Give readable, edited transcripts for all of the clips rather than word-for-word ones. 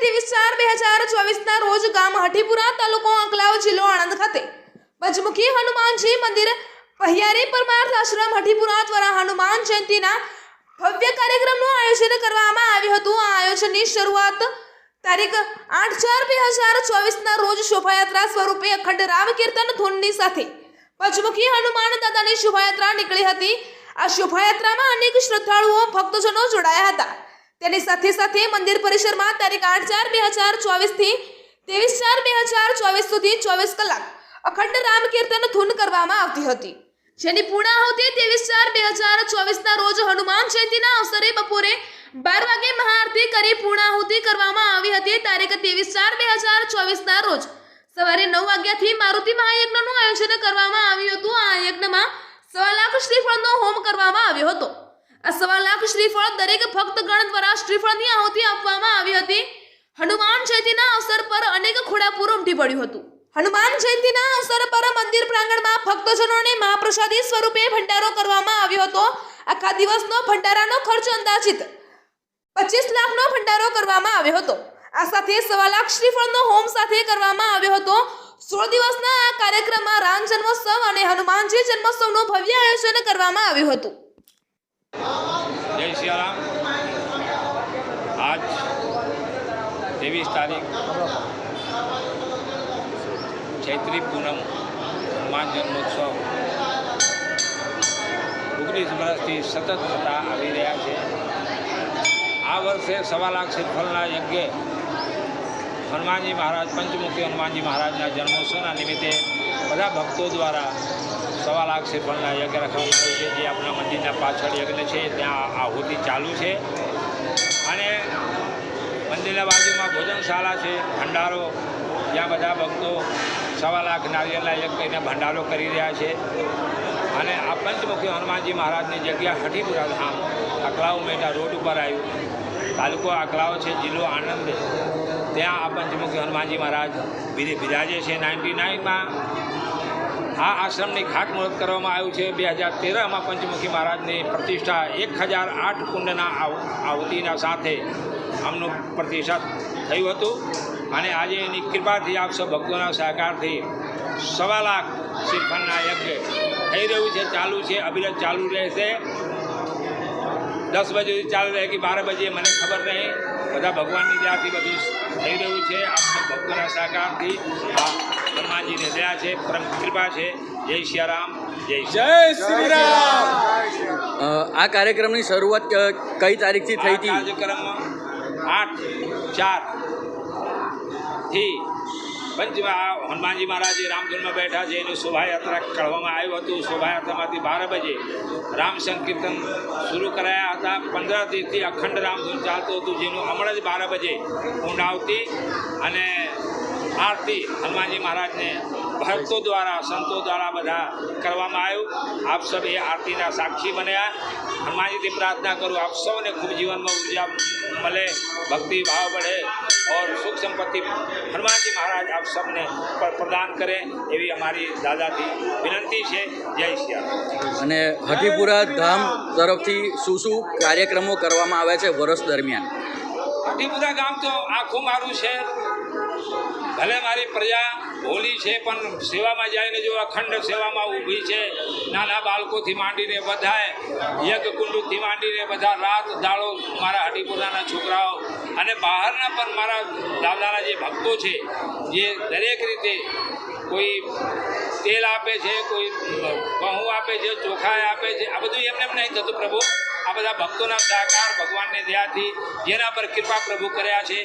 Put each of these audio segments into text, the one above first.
23/4/2024 રોજ ગામ હઠીપુરા તાલુકો આંકલાવ જિલ્લો આણંદ ખાતે પંચમુખી હનુમાનજી મંદિર પહિયારી પરમાર્થ આશ્રમ હઠીપુરા દ્વારા હનુમાન જયંતીના ભવ્ય કાર્યક્રમનું આયોજન કરવામાં આવ્યું હતું। આ આયોજનની શરૂઆત તારીખ 8/4/2024 રોજ શોભાયાત્રા સ્વરૂપે અખંડ રામ કીર્તન ધૂનની સાથે પંચમુખી હનુમાન દાદાની શોભાયાત્રા નીકળી હતી। આ શોભાયાત્રામાં અનેક શ્રદ્ધાળુઓ ભક્તજનો જોડાયા હતા। તેની સાથે સાથે મંદિર પરિસરમાં તારીખ 8/4/2024 થી 23/4/2024 સુધી 24 કલાક અખંડ રામ કીર્તન ધૂન કરવામાં આવતી હતી, જેની પૂર્ણાહુતિ 23/4/2024 રોજ હનુમાન જયંતીના અવસરે બપોરે 12 વાગે મહાઆરતી કરી પૂર્ણાહુતિ કરવામાં આવી હતી। તારીખ 23/4/2024 રોજ સવારે 9 વાગ્યાથી મારુતિ મહાયજ્ઞનું આયોજન કરવામાં આવ્યું હતું। આ યજ્ઞમાં 1.25 લાખ શ્રીફળનો હોમ કરવામાં આવ્યો હતો। આ 1.25 લાખ શ્રીફળ દરેક ભક્તગણ દ્વારા શ્રીફળની આહુતિ આપવામાં આવી હતી। હનુમાન જયંતીના અવસર પર અનેક ખોડાપુર ઉમટી પડ્યું હતું। હનુમાન જયંતીના અવસર પર મંદિર પ્રાંગણમાં ભક્તજનોને મહાપ્રસાદી સ્વરૂપે ભંડારો કરવામાં આવ્યો હતો। આખા દિવસનો ભંડારાનો ખર્ચ અંદાજિત 25 લાખનો ભંડારો કરવામાં આવ્યો હતો। આ સાથે 1.25 લાખ શ્રીફળનો હોમ સાથે કરવામાં આવ્યો હતો। 16 દિવસના આ કાર્યક્રમમાં રામ જન્મોત્સવ અને હનુમાનજી જન્મોત્સવનું ભવ્ય આયોજન કરવામાં આવ્યું હતું। जय सिया राम। आज 23 तारीख चैत्री पूनम हनुमान जन्मोत्सव 19 વર્ષથી સતત થતા આવી રહ્યા છે। આ વર્ષે 1.25 લાખ શ્રીફળના યજ્ઞ હનુમાનજી મહારાજ પંચમુખી હનુમાનજી મહારાજના જન્મોત્સવના નિમિત્તે બધા ભક્તો દ્વારા 1.25 લાખ શ્રીફળના યજ્ઞ રાખવામાં આવ્યું છે, જે આપણા મંદિરના પાછળ યજ્ઞ છે ત્યાં આહુતિ ચાલુ છે અને મંદિરના બાજુમાં ભોજનશાળા છે, ભંડારો, જ્યાં બધા ભક્તો 1.25 લાખ નારિયેળના યજ્ઞ કરીને ભંડારો કરી રહ્યા છે। અને આ પંચમુખી હનુમાનજી મહારાજની જગ્યા હઠીપુરા ધામ આંકલાવ મેટા રોડ ઉપર આવ્યું, તાલુકો આંકલાવ છે, જિલ્લો આણંદ। ત્યાં આ પંચમુખી હનુમાનજી મહારાજ બિરાજે છે। 99માં આ આશ્રમની ખાતમુહૂર્ત કરવામાં આવ્યું છે। 2013માં પંચમુખી મહારાજની પ્રતિષ્ઠા 1008 કુંડના આહુતિના સાથે આમનું પ્રતિષ્ઠા થયું હતું અને આજે એની કૃપાથી આપ સૌ ભક્તોના સહકારથી 1.25 લાખ શ્રીફળના યજ્ઞ થઈ રહ્યું છે, ચાલુ છે, અવિરત ચાલુ રહેશે। 10 બજે ચાલુ રહે કે 12 બજે મને ખબર નહીં, બધા ભગવાનની દયાથી બધું થઈ રહ્યું છે। આપ સૌ ભક્તોના સહકારથી આ હનુમાનજીની દયા છે, પરમ કૃપા છે। જય સિયારામ, જય શ્રી રામ। આ કાર્યક્રમની શરૂઆત કઈ તારીખથી થઈ હતી? કાર્યક્રમ 8/4 હનુમાનજી મહારાજ રામધૂનમાં બેઠા છે, એની શોભાયાત્રા કાઢવામાં આવ્યું હતું। શોભાયાત્રામાંથી 12 બજે રામ સંકીર્તન શરૂ કરાયા હતા। 15 દિવસથી અખંડ રામધૂન ચાલતું હતું, જેનું હમણાં જ 12 બજે પૂર્ણાહુતિ અને આરતી હનુમાનજી મહારાજને ભક્તો દ્વારા, સંતો દ્વારા બધા કરવામાં આવ્યું। આપ સૌ એ આરતીના સાક્ષી બન્યા। હનુમાનજીથી પ્રાર્થના કરું આપ સૌને ખૂબ જીવનમાં ઉર્જા મળે, ભક્તિ ભાવ बढ़े और सुख संपत्ति हनुमानजी महाराज आप सबने प्रदान करें, एवी हमारी दादाથી વિનંતી છે। જય સિયારામ। અને હઠીપુરા ધામ તરફથી શું કાર્યક્રમો કરવામાં આવ્યા છે વર્ષ દરમિયાન? હઠીપુરા ગામ તો આખું મારું છે, ભલે મારી પ્રજા હોલી છે પણ સેવામાં જઈને જો અખંડ સેવામાં ઊભી છે। નાના બાળકોથી માંડીને બધાએ યજ્ઞ કુંડથી માંડીને બધા રાત દાડો મારા હઠીપુરાના છોકરાઓ અને બહારના પણ મારા દાદાના જે ભક્તો છે, જે દરેક રીતે કોઈ તેલ આપે છે, કોઈ ઘઉં આપે છે, ચોખા આપે છે, આ બધું એમને નહીં થતું પ્રભુ। આ બધા ભક્તોના સહકાર ભગવાનની દયાથી જેના પર કૃપા પ્રભુ કર્યા છે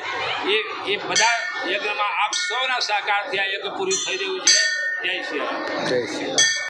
એ બધા યજ્ઞમાં આપ સૌના સહકારથી આ યજ્ઞ પૂરું થઈ રહ્યું છે। જય શ્રી રામ। જય શ્રી રામ।